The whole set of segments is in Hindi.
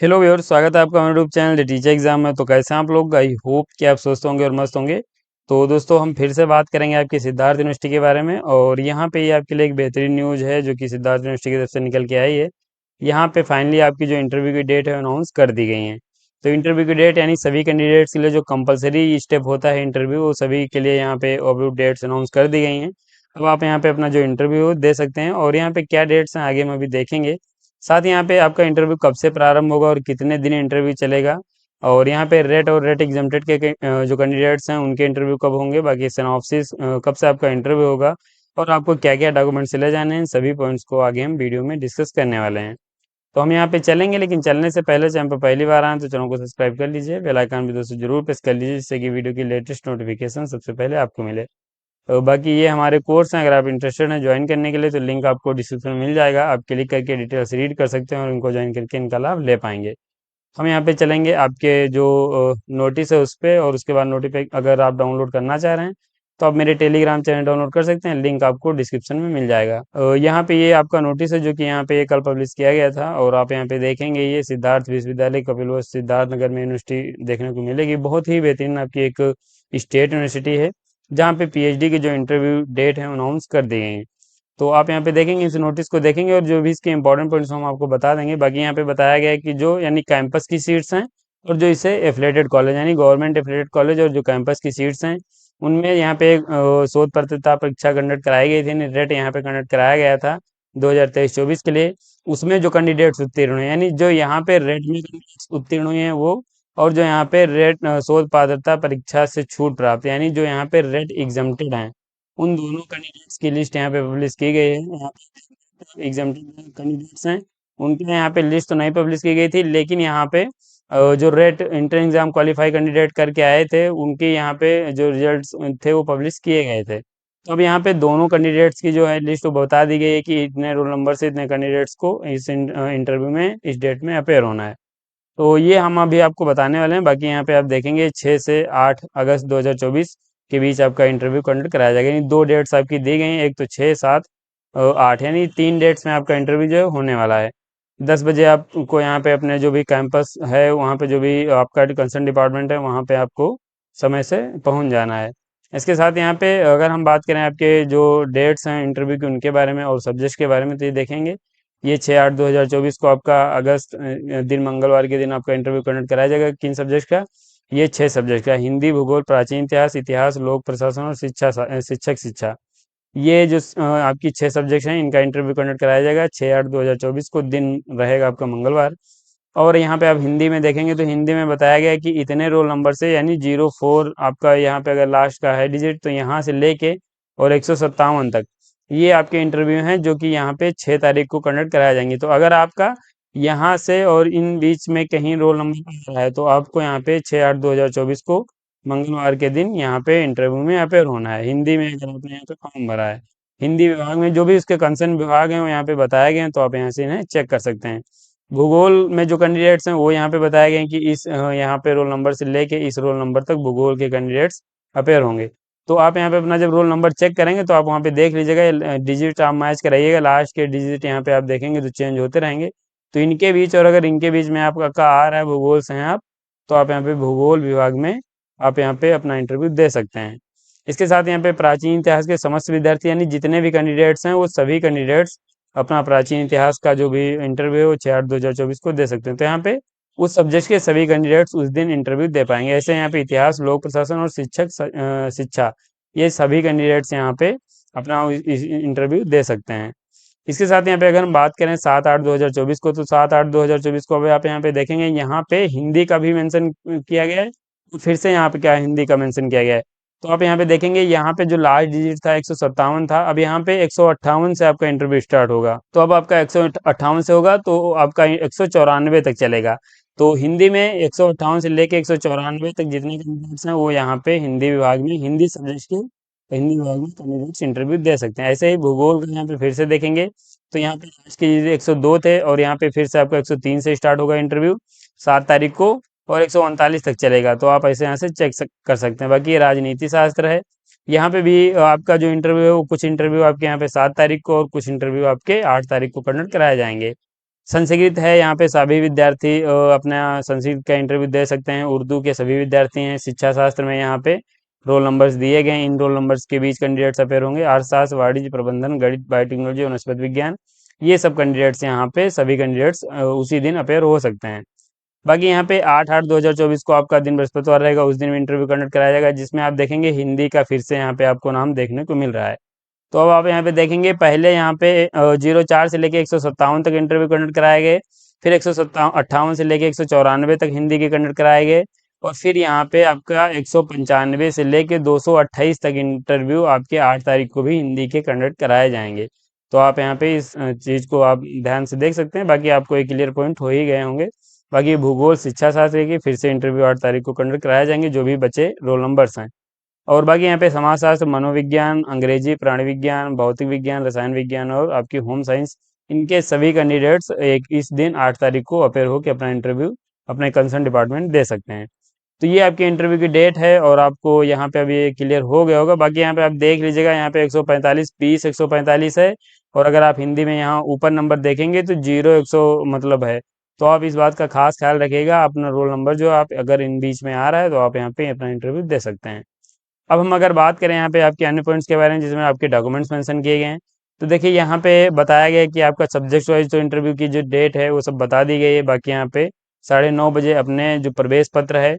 हेलो व्यूअर्स, स्वागत है आपका हमारे YouTube channel the teacher exam में। तो कैसे हैं आप लोग? आई होप कि आप स्वस्थ होंगे और मस्त होंगे। तो दोस्तों, हम फिर से बात करेंगे आपकी सिद्धार्थ यूनिवर्सिटी के बारे में। और यहाँ पे ये आपके लिए एक बेहतरीन न्यूज़ है जो कि सिद्धार्थ यूनिवर्सिटी की तरफ से निकल के आई है। यहाँ पे फाइनली आपकी जो इंटरव्यू की डेट है अनाउंस कर दी गई है। तो इंटरव्यू की डेट यानी सभी कैंडिडेट्स के लिए जो कंपलसरी स्टेप होता है इंटरव्यू, वो सभी के लिए यहाँ पे अप्रूव डेट्स अनाउंस कर दी गई हैं। अब आप यहाँ पे अपना जो इंटरव्यू दे सकते हैं। और यहाँ पे क्या डेट्स हैं आगे हम अभी देखेंगे। साथ ही यहाँ पे आपका इंटरव्यू कब से प्रारंभ होगा और कितने दिन इंटरव्यू चलेगा। और यहाँ पे रेट और रेट एग्जाम्प्टेड जो कैंडिडेट्स हैं उनके इंटरव्यू कब होंगे, बाकी सिनॉप्सिस कब से आपका इंटरव्यू होगा, और आपको क्या क्या डॉक्यूमेंट्स ले जाने हैं, सभी पॉइंट्स को आगे हम वीडियो में डिस्कस करने वाले हैं। तो हम यहाँ पे चलेंगे, लेकिन चलने से पहले चैनल पर पहली बार आए तो चैनल को सब्सक्राइब कर लीजिए, बेल आइकन भी दोस्तों जरूर प्रेस कर लीजिए, जिससे कि वीडियो की लेटेस्ट नोटिफिकेशन सबसे पहले आपको मिले। तो बाकी ये हमारे कोर्स हैं, अगर आप इंटरेस्टेड हैं ज्वाइन करने के लिए तो लिंक आपको डिस्क्रिप्शन में मिल जाएगा। आप क्लिक करके डिटेल्स रीड कर सकते हैं और इनको ज्वाइन करके इनका लाभ ले पाएंगे। हम यहाँ पे चलेंगे आपके जो नोटिस है उस पर, और उसके बाद नोटिफाई अगर आप डाउनलोड करना चाह रहे हैं तो आप मेरे टेलीग्राम चैनल डाउनलोड कर सकते हैं, लिंक आपको डिस्क्रिप्शन में मिल जाएगा। यहाँ पे ये आपका नोटिस है जो कि यहाँ पे ये कल पब्लिश किया गया था। और आप यहाँ पे देखेंगे ये सिद्धार्थ विश्वविद्यालय कपिलवस्तु सिद्धार्थ नगर में यूनिवर्सिटी देखने को मिलेगी। बहुत ही बेहतरीन आपकी एक स्टेट यूनिवर्सिटी है, जहाँ पे पीएचडी की जो इंटरव्यू डेट है अनाउंस कर दी गई है। तो आप यहाँ पे देखेंगे, इस नोटिस को देखेंगे और जो भी इसके इंपॉर्टेंट पॉइंट्स हम आपको बता देंगे। बाकी यहाँ पे बताया गया है कि जो यानी कैंपस की सीट्स हैं और जो इसे एफिलेटेड कॉलेज यानी गवर्नमेंट एफिलेटेड कॉलेज और जो कैंपस की सीट्स हैं उनमें यहाँ पे शोध पात्रता परीक्षा कंडक्ट कराई गई थी, नेट यहाँ पे कंडक्ट कराया गया था 2023-24 के लिए। उसमें जो कैंडिडेट्स उत्तीर्ण हुए यानी जो यहाँ पे रेट में उत्तीर्ण हुए हैं वो, और जो यहाँ पे रेट शोध पात्रता परीक्षा से छूट प्राप्त यानी जो यहाँ पे रेट एग्जम्प्टेड हैं, उन दोनों कैंडिडेट्स की लिस्ट यहाँ पे पब्लिश की गई है। यहाँ पे एग्जम्प्टेड कैंडिडेट्स हैं उनके यहाँ पे लिस्ट तो नहीं पब्लिश की गई थी, लेकिन यहाँ पे जो rate inter exam qualify candidate करके आए थे उनके यहाँ पे जो रिजल्ट्स थे वो पब्लिश किए गए थे। तो अब यहाँ पे दोनों कैंडिडेट्स की जो है लिस्ट वो बता दी गई है कि इतने रोल नंबर से इतने कैंडिडेट्स को इस इंटरव्यू में इस डेट में अपेयर होना है। तो ये हम अभी आपको बताने वाले हैं। बाकी यहाँ पे आप देखेंगे 6 से 8 अगस्त 2024 के बीच आपका इंटरव्यू कंडक्ट कराया जाएगा। यानी दो डेट्स आपकी दी गई हैं, एक तो 6, 7 और 8, यानी 3 डेट्स में आपका इंटरव्यू जो है होने वाला है। 10 बजे आपको यहाँ पे अपने जो भी कैंपस है वहाँ पे जो भी आपका कंसर्न डिपार्टमेंट है वहाँ पे आपको समय से पहुँच जाना है। इसके साथ यहाँ पे अगर हम बात करें आपके जो डेट्स हैं इंटरव्यू के उनके बारे में और सब्जेक्ट के बारे में, तो ये देखेंगे ये 6/8/2024 को आपका अगस्त दिन मंगलवार के दिन आपका इंटरव्यू कंडक्ट कराया जाएगा। किन सब्जेक्ट का? ये 6 सब्जेक्ट का, हिंदी, भूगोल, प्राचीन इतिहास, इतिहास, लोक प्रशासन और शिक्षक शिक्षा। ये जो आपकी 6 सब्जेक्ट हैं इनका इंटरव्यू कंडक्ट कराया जाएगा 6/8/2024 को, दिन रहेगा आपका मंगलवार। और यहाँ पे आप हिंदी में देखेंगे तो हिंदी में बताया गया है कि इतने रोल नंबर से यानी 04 आपका यहाँ पे अगर लास्ट का है डिजिट तो यहाँ से लेके और 157 तक ये आपके इंटरव्यू हैं जो कि यहाँ पे 6 तारीख को कंडक्ट कराए जाएंगे। तो अगर आपका यहाँ से और इन बीच में कहीं रोल नंबर आ रहा है तो आपको यहाँ पे 6/8/2024 को मंगलवार के दिन यहाँ पे इंटरव्यू में अपेयर होना है। हिंदी में अगर आपने यहाँ पे फॉर्म भरा है, हिंदी विभाग में जो भी उसके कंसर्न विभाग हैं वो यहाँ पे बताए गए हैं, तो आप यहाँ से इन्हें चेक कर सकते हैं। भूगोल में जो कैंडिडेट्स हैं वो यहाँ पे बताए गए हैं कि इस यहाँ पे रोल नंबर से लेके इस रोल नंबर तक भूगोल के कैंडिडेट्स अपेयर होंगे। तो आप यहाँ पे अपना जब रोल नंबर चेक करेंगे तो आप वहाँ पे देख लीजिएगा, डिजिट आप मैच कराइएगा, लास्ट के डिजिट यहाँ पे आप देखेंगे तो चेंज होते रहेंगे। तो इनके बीच और अगर इनके बीच में आपका का आ रहा है भूगोल से हैं आप, तो आप यहाँ पे भूगोल विभाग में आप यहाँ पे अपना इंटरव्यू दे सकते हैं। इसके साथ यहाँ पे प्राचीन इतिहास के समस्त विद्यार्थी यानी जितने भी कैंडिडेट्स हैं वो सभी कैंडिडेट्स अपना प्राचीन इतिहास का जो भी इंटरव्यू है वो 6/8/2024 को दे सकते हैं। तो यहाँ पे उस सब्जेक्ट के सभी कैंडिडेट्स उस दिन इंटरव्यू दे पाएंगे। ऐसे यहाँ पे इतिहास, लोक प्रशासन और शिक्षा, ये सभी कैंडिडेट्स यहाँ पे अपना इंटरव्यू दे सकते हैं। इसके साथ यहाँ पे अगर हम बात करें 7/8/2024 को, तो 7/8/2024 को अभी आप यहाँ पे देखेंगे यहाँ पे हिंदी का भी मेंशन किया गया है। तो फिर से यहाँ पे क्या है, हिंदी का मेंशन किया गया है। तो आप यहाँ पे देखेंगे यहाँ पे जो लास्ट डिजिट था 157 था, अब यहाँ पे 158 से आपका इंटरव्यू स्टार्ट होगा। तो अब आपका 158 से होगा तो आपका 194 तक चलेगा। तो हिंदी में 158 से लेके 194 तक जितने कैंडिडेट्स हैं वो यहाँ पे हिंदी विभाग में हिंदी सब्जेक्ट के हिंदी विभाग में कैंडिडेट्स इंटरव्यू दे सकते हैं। ऐसे ही भूगोल का यहाँ पे फिर से देखेंगे तो यहाँ पे लास्ट के 102 थे और यहाँ पे फिर से आपका 103 से स्टार्ट होगा इंटरव्यू 7 तारीख को, और 139 तक चलेगा। तो आप ऐसे यहाँ से कर सकते हैं। बाकी ये राजनीति शास्त्र है, यहाँ पे भी आपका जो इंटरव्यू है वो कुछ इंटरव्यू आपके यहाँ पे 7 तारीख को और कुछ इंटरव्यू आपके 8 तारीख को कंडक्ट कराए जाएंगे। संस्कृत है, यहाँ पे सभी विद्यार्थी अपना संस्कृत का इंटरव्यू दे सकते हैं। उर्दू के सभी विद्यार्थी हैं। शिक्षा शास्त्र में यहाँ पे रोल नंबर्स दिए गए हैं। इन रोल नंबर्स के बीच कैंडिडेट्स अपेयर होंगे। अर्थशास्त्र, वाणिज्य प्रबंधन, गणित, बायोटेक्नोलॉजी, वनस्पति विज्ञान, ये सब कैंडिडेट्स यहाँ पे सभी कैंडिडेट्स उसी दिन अपेयर हो सकते हैं। बाकी यहाँ पे 8/8/2024 को आपका दिन बृहस्पतिवार रहेगा, उस दिन इंटरव्यू कंडक्ट कराया जाएगा, जिसमें आप देखेंगे हिंदी का फिर से यहाँ पे आपको नाम देखने को मिल रहा है। तो अब आप यहाँ पे देखेंगे, पहले यहाँ पे 04 से लेके 157 तक इंटरव्यू कंडक्ट कराए गए, फिर 158 से लेके 194 तक हिंदी के कंडक्ट कराए गए, और फिर यहाँ पे आपका 195 से लेके 228 तक इंटरव्यू आपके 8 तारीख को भी हिंदी के कंडक्ट कराए जाएंगे। तो आप यहाँ पे इस चीज़ को आप ध्यान से देख सकते हैं। बाकी आपको एक क्लियर पॉइंट हो ही गए होंगे। बाकी भूगोल, शिक्षा शास्त्र की फिर से इंटरव्यू 8 तारीख को कंडक्ट कराए जाएंगे, जो भी बचे रोल नंबर्स हैं। और बाकी यहाँ पे समाजशास्त्र, मनोविज्ञान, अंग्रेजी, प्राणी विज्ञान, भौतिक विज्ञान, रसायन विज्ञान और आपकी होम साइंस, इनके सभी कैंडिडेट्स एक इस दिन 8 तारीख को अपेयर होकर अपना इंटरव्यू अपने कंसर्न डिपार्टमेंट दे सकते हैं। तो ये आपके इंटरव्यू की डेट है, और आपको यहाँ पे अभी क्लियर हो गया होगा। बाकी यहाँ पे आप देख लीजिएगा, यहाँ पे 145 20 145 है, और अगर आप हिंदी में यहाँ ऊपर नंबर देखेंगे तो 0 100 मतलब है। तो आप इस बात का खास ख्याल रखिएगा, अपना रोल नंबर जो आप अगर इन बीच में आ रहा है तो आप यहाँ पे अपना इंटरव्यू दे सकते हैं। अब हम अगर बात करें यहाँ पे आपके अन्य पॉइंट्स के बारे में, जिसमें आपके डॉक्यूमेंट्स मेंशन किए गए हैं, तो देखिए यहाँ पे बताया गया है कि आपका सब्जेक्ट वाइज तो इंटरव्यू की जो डेट है वो सब बता दी गई है। बाकी यहाँ पे 9:30 बजे अपने जो प्रवेश पत्र है,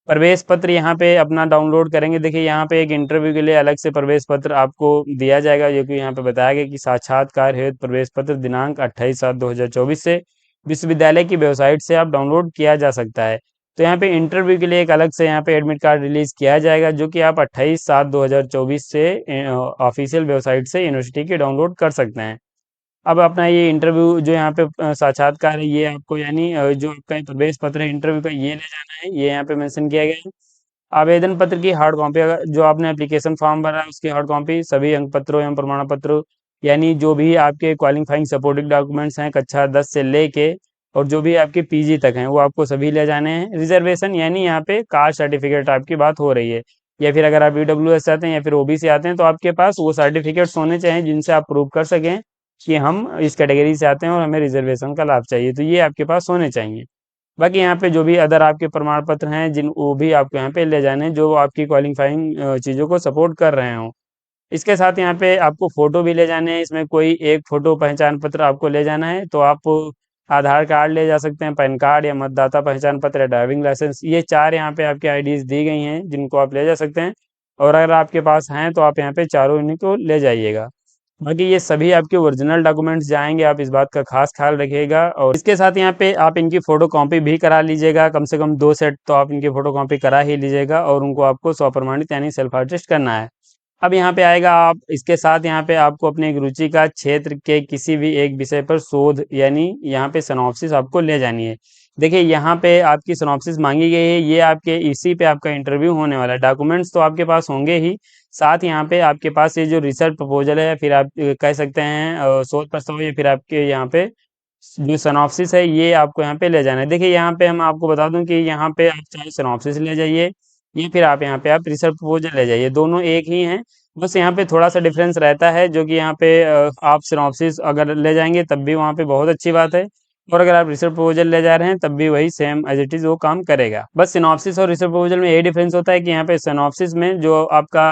प्रवेश पत्र यहाँ पे अपना डाउनलोड करेंगे। देखिए यहाँ पे एक इंटरव्यू के लिए अलग से प्रवेश पत्र आपको दिया जाएगा, जो कि यहाँ पे बताया गया कि साक्षात्कार हेतु प्रवेश पत्र दिनांक 28/7/2024 से विश्वविद्यालय की वेबसाइट से आप डाउनलोड किया जा सकता है। तो यहाँ पे इंटरव्यू के लिए एक अलग से यहाँ पे एडमिट कार्ड रिलीज किया जाएगा, जो कि आप 28/7/2024 से ऑफिशियल वेबसाइट से यूनिवर्सिटी की डाउनलोड कर सकते हैं। अब अपना ये इंटरव्यू जो यहाँ पे साक्षात्कार है, ये आपको यानी जो आपका प्रवेश पत्र है इंटरव्यू का, ये ले जाना है। ये यहाँ पे मेंशन किया गया है। आवेदन पत्र की हार्ड कॉपी, अगर जो आपने एप्लीकेशन फॉर्म भरा है उसकी हार्ड कॉपी, सभी अंक पत्रों एवं प्रमाण पत्रों, यानी जो भी आपके क्वालिफाइंग सपोर्टिंग डॉक्यूमेंट्स हैं कक्षा 10 से लेके और जो भी आपके पीजी तक हैं, वो आपको सभी ले जाने हैं। रिजर्वेशन यानी यहाँ पे कास्ट सर्टिफिकेट आपकी बात हो रही है, या फिर अगर आप ईडब्ल्यूएस से आते हैं या फिर ओबीसी आते हैं, तो आपके पास वो सर्टिफिकेट्स होने चाहिए जिनसे आप प्रूव कर सकें कि हम इस कैटेगरी से आते हैं और हमें रिजर्वेशन का लाभ चाहिए। तो ये आपके पास होने चाहिए। बाकी यहाँ पे जो भी अदर आपके प्रमाण पत्र हैं, जिन वो भी आपको यहाँ पे ले जाने हैं, जो आपकी क्वालिफाइंग चीज़ों को सपोर्ट कर रहे हो। इसके साथ यहाँ पे आपको फोटो भी ले जाने हैं। इसमें कोई एक फोटो पहचान पत्र आपको ले जाना है। तो आप आधार कार्ड ले जा सकते हैं, पैन कार्ड या मतदाता पहचान पत्र या ड्राइविंग लाइसेंस, ये 4 यहाँ पे आपकी आईडीज दी गई हैं जिनको आप ले जा सकते हैं। और अगर आपके पास हैं तो आप यहाँ पे चारों इन्हीं को ले जाइएगा। बाकी ये सभी आपके ओरिजिनल डॉक्यूमेंट्स जाएंगे, आप इस बात का खास ख्याल रखिएगा। और इसके साथ यहाँ पे आप इनकी फोटो कॉपी भी करा लीजिएगा, कम से कम 2 सेट तो आप इनकी फोटो कॉपी करा ही लीजिएगा, और उनको आपको स्वप्रमाणित यानी सेल्फ अटेस्ट करना है। अब यहाँ पे आएगा, आप इसके साथ यहाँ पे आपको अपने एक रुचि का क्षेत्र के किसी भी एक विषय पर शोध यानी यहाँ पे सिनॉप्सिस आपको ले जानी है। देखिए यहाँ पे आपकी सिनॉप्सिस मांगी गई है, ये आपके इसी पे आपका इंटरव्यू होने वाला है। डॉक्यूमेंट्स तो आपके पास होंगे ही, साथ यहाँ पे आपके पास ये जो रिसर्च प्रपोजल है, फिर आप कह सकते हैं शोध प्रस्ताव, या फिर आपके यहाँ पे जो सिनॉप्सिस है, ये आपको यहाँ पे ले जाना है। देखिए यहाँ पे हम आपको बता दूं कि यहाँ पे आप चाहे सिनॉप्सिस ले जाइए, या फिर आप यहाँ पे आप रिसर्च प्रपोजल ले जाइए, दोनों एक ही हैं। बस यहाँ पे थोड़ा सा डिफरेंस रहता है, जो कि यहाँ पे आप सिनॉप्सिस अगर ले जाएंगे तब भी वहाँ पे बहुत अच्छी बात है, और अगर आप रिसर्च प्रपोजल ले जा रहे हैं तब भी वही सेम एज इट इज वो काम करेगा। बस सिनॉप्सिस और रिसर्च प्रपोजल में यही डिफरेंस होता है कि यहाँ पे सिनॉप्सिस में जो आपका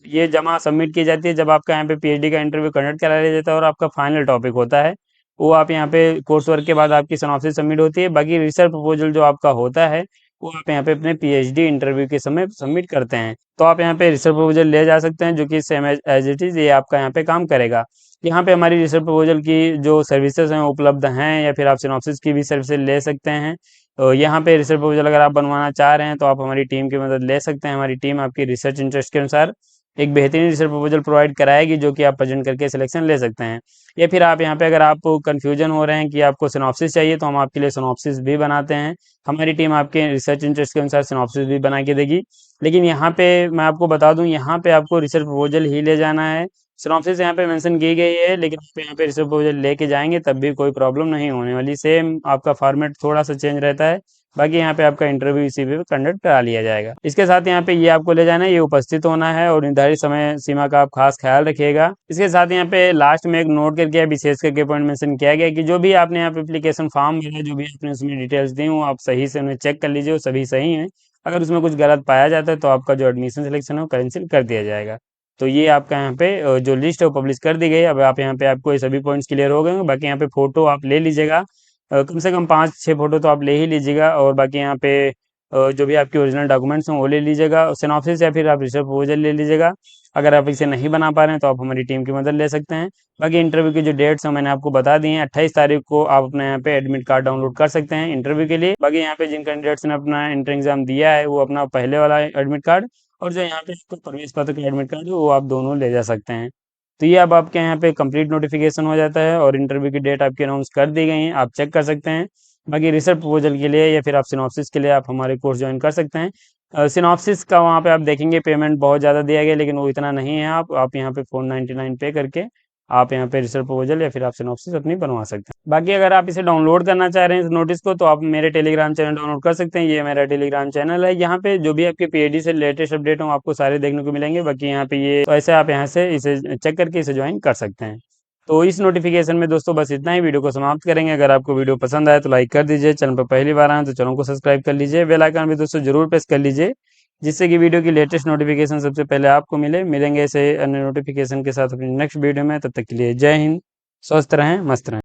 ये जमा सबमिट की जाती है जब आपका यहाँ पे पीएचडी का इंटरव्यू कंडक्ट करा लिया जाता है और आपका फाइनल टॉपिक होता है, वो आप यहाँ पे कोर्स वर्क के बाद आपकी सिनॉप्सिस सबमिट होती है। बाकी रिसर्च प्रपोजल जो आपका होता है, वो आप यहाँ पे अपने पीएचडी इंटरव्यू के समय सबमिट करते हैं। तो आप यहाँ पे रिसर्च प्रपोजल ले जा सकते हैं, जो कि सेम एज इट इज ये आपका यहाँ पे काम करेगा। यहाँ पे हमारी रिसर्च प्रपोजल की जो सर्विसेज हैं उपलब्ध हैं, या फिर आप सिनॉप्सिस की भी सर्विसेज ले सकते हैं। तो यहाँ पे रिसर्च प्रपोजल अगर आप बनवाना चाह रहे हैं तो आप हमारी टीम की मदद ले सकते हैं। हमारी टीम आपकी रिसर्च इंटरेस्ट के अनुसार एक बेहतरीन रिसर्च प्रपोजल प्रोवाइड कराएगी, जो कि आप प्रेजेंट करके सिलेक्शन ले सकते हैं। या फिर आप यहाँ पे अगर आप कंफ्यूजन हो रहे हैं कि आपको सिनॉप्सिस चाहिए, तो हम आपके लिए सिनॉप्सिस भी बनाते हैं। हमारी टीम आपके रिसर्च इंटरेस्ट के अनुसार सिनॉप्सिस भी बना के देगी। लेकिन यहाँ पे मैं आपको बता दूं, यहाँ पे आपको रिसर्च प्रपोजल ही ले जाना है। सिनॉप्सिस यहाँ पे मेंशन की गई है, लेकिन आप यहाँ पे रिसर्च प्रपोजल लेके जाएंगे तब भी कोई प्रॉब्लम नहीं होने वाली। सेम आपका फॉर्मेट थोड़ा सा चेंज रहता है, बाकी यहाँ पे आपका इंटरव्यू इसी पे कंडक्ट करा लिया जाएगा। इसके साथ यहाँ पे ये आपको ले जाना है, ये उपस्थित होना है और निर्धारित समय सीमा का आप खास ख्याल रखिएगा। इसके साथ यहाँ पे लास्ट में एक नोट करके विशेष करके पॉइंट मेंशन किया गया कि जो भी आपने यहाँ पे एप्लीकेशन फॉर्म भरा, जो भी आपने उसमें डिटेल्स दी वो आप सही से उन्हें चेक कर लीजिए, वो सभी सही है। अगर उसमें कुछ गलत पाया जाता है तो आपका जो एडमिशन सिलेक्शन है वो कैंसिल कर दिया जाएगा। तो ये आपका यहाँ पे जो लिस्ट है वो पब्लिश कर दी गई है। अब आप यहाँ पे आपको ये सभी पॉइंट्स क्लियर हो गए होंगे। बाकी यहाँ पे फोटो आप ले लीजिएगा, कम से कम 5-6 फोटो तो आप ले ही लीजिएगा। और बाकी यहाँ पे जो भी आपके ओरिजिनल डॉक्यूमेंट्स हैं वो ले लीजिएगा, सिनॉप्सिस या फिर आप रिसर्च प्रपोजल ले लीजिएगा। अगर आप इसे नहीं बना पा रहे हैं तो आप हमारी टीम की मदद ले सकते हैं। बाकी इंटरव्यू की जो डेट्स हैं मैंने आपको बता दी हैं, 28 तारीख को आप अपने यहाँ पे एडमिट कार्ड डाउनलोड कर सकते हैं इंटरव्यू के लिए। बाकी यहाँ पे जिन कैंडिडेट्स ने अपना एंट्री एग्जाम दिया है वो अपना पहले वाला एडमिट कार्ड और जो यहाँ पे आपको प्रवेश पत्र का एडमिट कार्ड है वो आप दोनों ले जा सकते हैं। तो ये अब आपके यहाँ पे कंप्लीट नोटिफिकेशन हो जाता है और इंटरव्यू की डेट आपकी अनाउंस कर दी गई है, आप चेक कर सकते हैं। बाकी रिसर्च प्रपोजल के लिए या फिर आप सिनॉप्सिस के लिए आप हमारे कोर्स ज्वाइन कर सकते हैं। सिनॉप्सिस का वहाँ पे आप देखेंगे पेमेंट बहुत ज़्यादा दिया गया, लेकिन वो इतना नहीं है। आप यहाँ पे 499 पे करके आप यहाँ पे रिसर्च प्रपोजल या फिर आप सिनॉप्सिस अपनी बनवा सकते हैं। बाकी अगर आप इसे डाउनलोड करना चाह रहे हैं इस नोटिस को तो आप मेरे टेलीग्राम चैनल डाउनलोड कर सकते हैं। ये मेरा टेलीग्राम चैनल है, यहाँ पे जो भी आपके पीएडी से लेटेस्ट अपडेट हो आपको सारे देखने को मिलेंगे। बाकी यहाँ पे ये तो ऐसे आप यहाँ से इसे चेक करके इसे ज्वाइन कर सकते हैं। तो इस नोटिफिकेशन में दोस्तों बस इतना ही, वीडियो को समाप्त करेंगे। अगर आपको वीडियो पसंद आए तो लाइक कर दीजिए, चैनल पर पहली बार आए तो चैनल को सब्सक्राइब कर लीजिए, बेल आइकन भी दोस्तों जरूर प्रेस कर लीजिए जिससे कि वीडियो की लेटेस्ट नोटिफिकेशन सबसे पहले आपको मिलेंगे ऐसे अन्य नोटिफिकेशन के साथ अपनी नेक्स्ट वीडियो में। तब तक के लिए जय हिंद, स्वस्थ रहें, मस्त रहें।